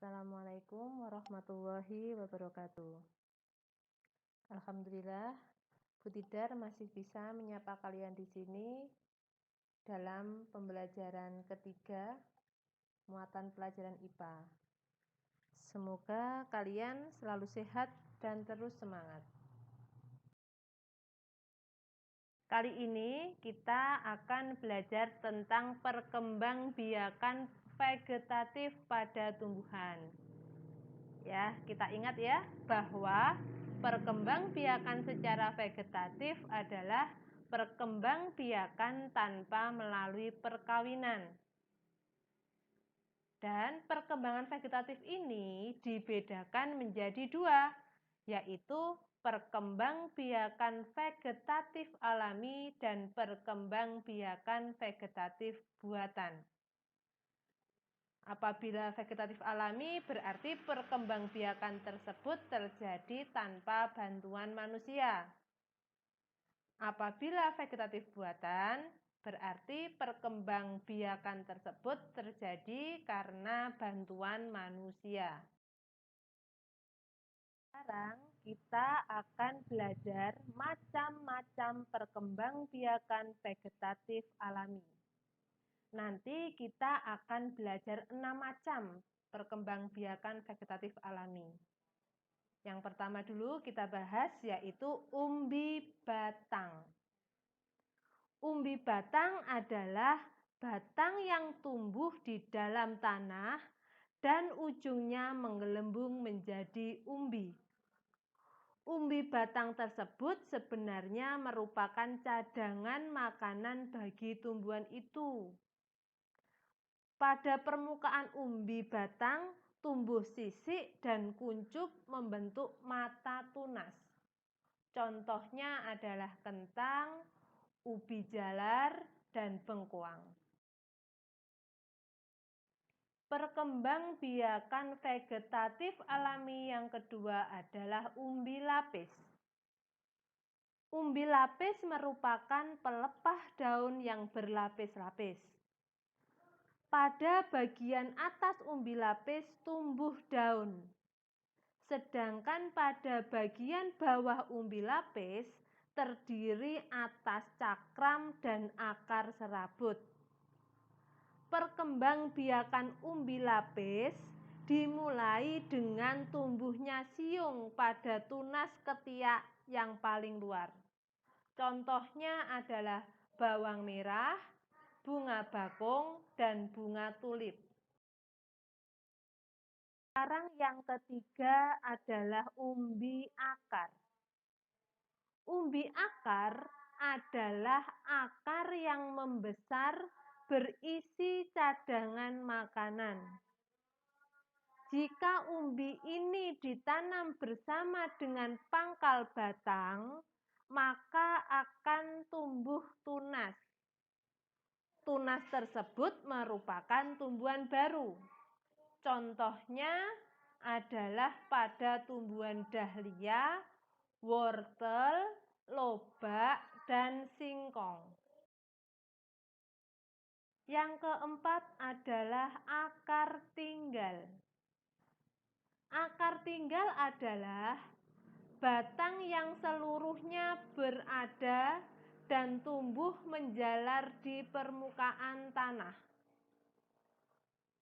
Assalamualaikum warahmatullahi wabarakatuh. Alhamdulillah, Bu Tidar masih bisa menyapa kalian di sini dalam pembelajaran ketiga muatan pelajaran IPA. Semoga kalian selalu sehat dan terus semangat. Kali ini kita akan belajar tentang perkembangbiakan vegetatif pada tumbuhan. Ya, kita ingat ya bahwa perkembangbiakan secara vegetatif adalah perkembangbiakan tanpa melalui perkawinan. Dan perkembangan vegetatif ini dibedakan menjadi dua, yaitu perkembangbiakan vegetatif alami dan perkembangbiakan vegetatif buatan. Apabila vegetatif alami berarti perkembangbiakan tersebut terjadi tanpa bantuan manusia. Apabila vegetatif buatan berarti perkembangbiakan tersebut terjadi karena bantuan manusia. Sekarang kita akan belajar macam-macam perkembangbiakan vegetatif alami. Nanti kita akan belajar 6 macam perkembangbiakan vegetatif alami. Yang pertama dulu kita bahas yaitu umbi batang. Umbi batang adalah batang yang tumbuh di dalam tanah dan ujungnya menggelembung menjadi umbi. Umbi batang tersebut sebenarnya merupakan cadangan makanan bagi tumbuhan itu. Pada permukaan umbi batang tumbuh sisik dan kuncup membentuk mata tunas. Contohnya adalah kentang, ubi jalar, dan bengkoang. Perkembangbiakan vegetatif alami yang kedua adalah umbi lapis. Umbi lapis merupakan pelepah daun yang berlapis-lapis. Pada bagian atas umbi lapis tumbuh daun, sedangkan pada bagian bawah umbi lapis terdiri atas cakram dan akar serabut. Perkembangbiakan umbi lapis dimulai dengan tumbuhnya siung pada tunas ketiak yang paling luar. Contohnya adalah bawang merah, bunga bakung, dan bunga tulip. Sekarang yang ketiga adalah umbi akar. Umbi akar adalah akar yang membesar berisi cadangan makanan. Jika umbi ini ditanam bersama dengan pangkal batang, maka akan tumbuh tunas. Tunas tersebut merupakan tumbuhan baru. Contohnya adalah pada tumbuhan dahlia, wortel, lobak, dan singkong. Yang keempat adalah akar tinggal. Akar tinggal adalah batang yang seluruhnya berada dan tumbuh menjalar di permukaan tanah.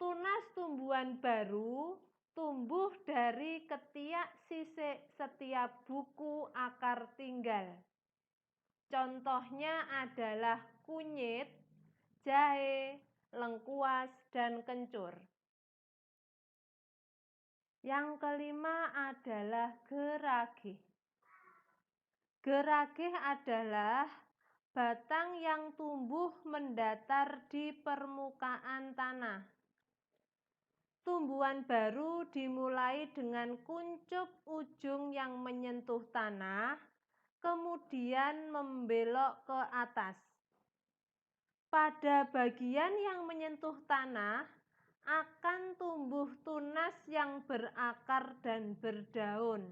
Tunas tumbuhan baru tumbuh dari ketiak sisik setiap buku akar tinggal. Contohnya adalah kunyit, jahe, lengkuas, dan kencur. Yang kelima adalah geragih. Geragih adalah batang yang tumbuh mendatar di permukaan tanah. Tumbuhan baru dimulai dengan kuncup ujung yang menyentuh tanah, kemudian membelok ke atas. Pada bagian yang menyentuh tanah akan tumbuh tunas yang berakar dan berdaun.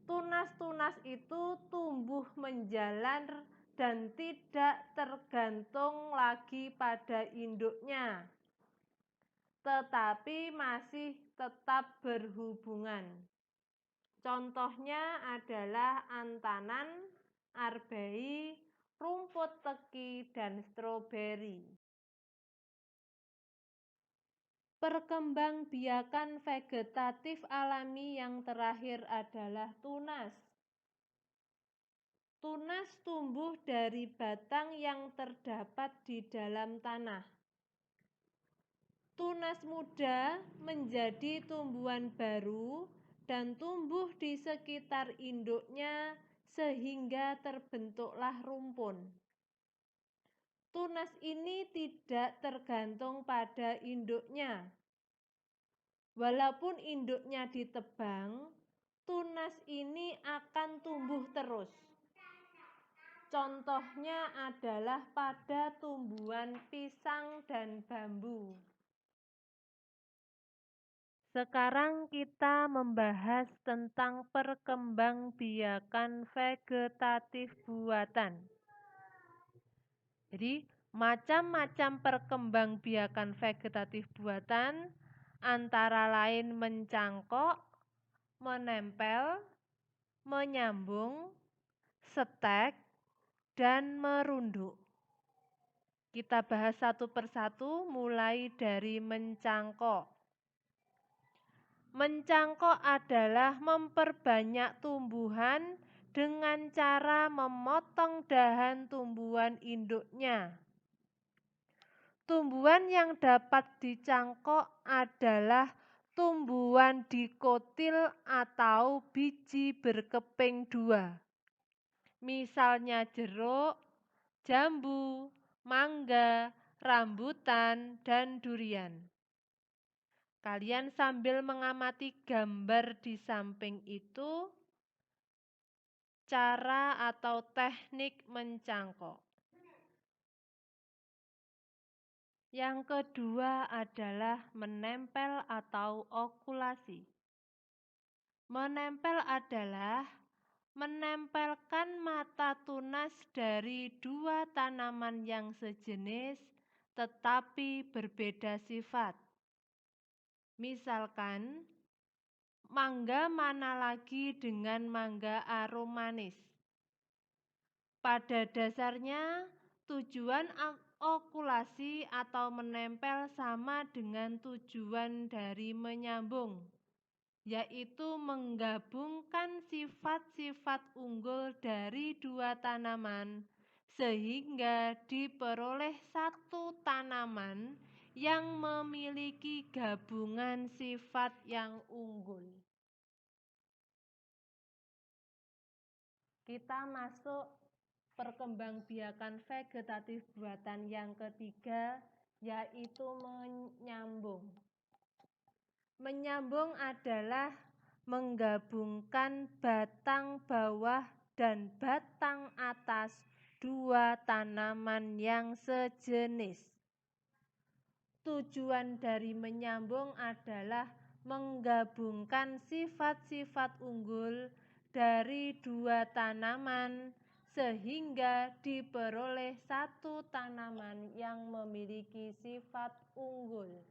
Tunas-tunas itu tumbuh menjalar dan tidak tergantung lagi pada induknya. tetapi masih tetap berhubungan. Contohnya adalah antanan, arbei, rumput teki, dan stroberi. Perkembangbiakan vegetatif alami yang terakhir adalah tunas. Tunas tumbuh dari batang yang terdapat di dalam tanah. Tunas muda menjadi tumbuhan baru dan tumbuh di sekitar induknya sehingga terbentuklah rumpun. Tunas ini tidak tergantung pada induknya. Walaupun induknya ditebang, tunas ini akan tumbuh terus. Contohnya adalah pada tumbuhan pisang dan bambu. Sekarang kita membahas tentang perkembangbiakan vegetatif buatan. Jadi, macam-macam perkembangbiakan vegetatif buatan antara lain mencangkok, menempel, menyambung, setek, dan merunduk. Kita bahas satu persatu mulai dari mencangkok. Mencangkok adalah memperbanyak tumbuhan dengan cara memotong dahan tumbuhan induknya. Tumbuhan yang dapat dicangkok adalah tumbuhan dikotil atau biji berkeping dua. Misalnya jeruk, jambu, mangga, rambutan, dan durian. Kalian sambil mengamati gambar di samping itu, cara atau teknik mencangkok. Yang kedua adalah menempel atau okulasi. Menempel adalah menempelkan mata tunas dari dua tanaman yang sejenis tetapi berbeda sifat. Misalkan, mangga mana lagi dengan mangga arum manis. Pada dasarnya, tujuan okulasi atau menempel sama dengan tujuan dari menyambung, yaitu menggabungkan sifat-sifat unggul dari dua tanaman sehingga diperoleh satu tanaman yang memiliki gabungan sifat yang unggul. Kita masuk perkembangbiakan vegetatif buatan yang ketiga, yaitu menyambung. Menyambung adalah menggabungkan batang bawah dan batang atas dua tanaman yang sejenis. Tujuan dari menyambung adalah menggabungkan sifat-sifat unggul dari dua tanaman sehingga diperoleh satu tanaman yang memiliki sifat unggul.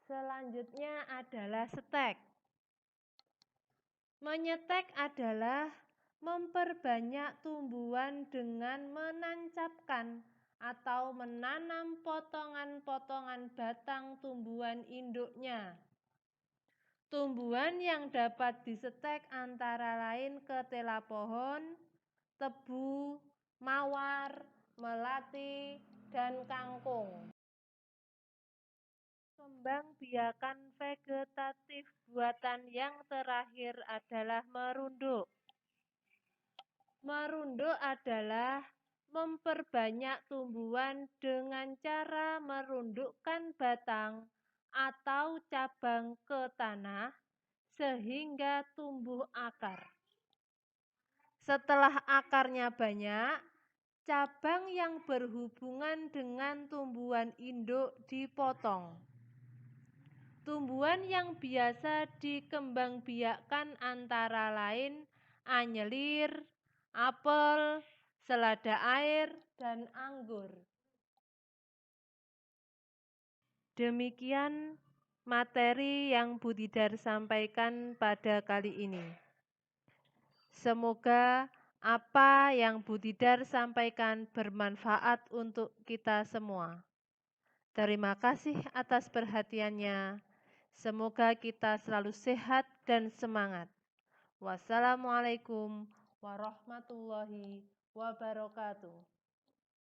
Selanjutnya adalah setek. Menyetek adalah memperbanyak tumbuhan dengan menancapkan atau menanam potongan-potongan batang tumbuhan induknya. Tumbuhan yang dapat disetek antara lain ketela pohon, tebu, mawar, melati, dan kangkung. Perkembangbiakan vegetatif buatan yang terakhir adalah merunduk. Merunduk adalah memperbanyak tumbuhan dengan cara merundukkan batang atau cabang ke tanah sehingga tumbuh akar. Setelah akarnya banyak, cabang yang berhubungan dengan tumbuhan induk dipotong. Tumbuhan yang biasa dikembangbiakkan antara lain anyelir, apel, selada air, dan anggur. Demikian materi yang Budidar sampaikan pada kali ini. Semoga apa yang Budidar sampaikan bermanfaat untuk kita semua. Terima kasih atas perhatiannya. Semoga kita selalu sehat dan semangat. Wassalamualaikum warahmatullahi wabarakatuh.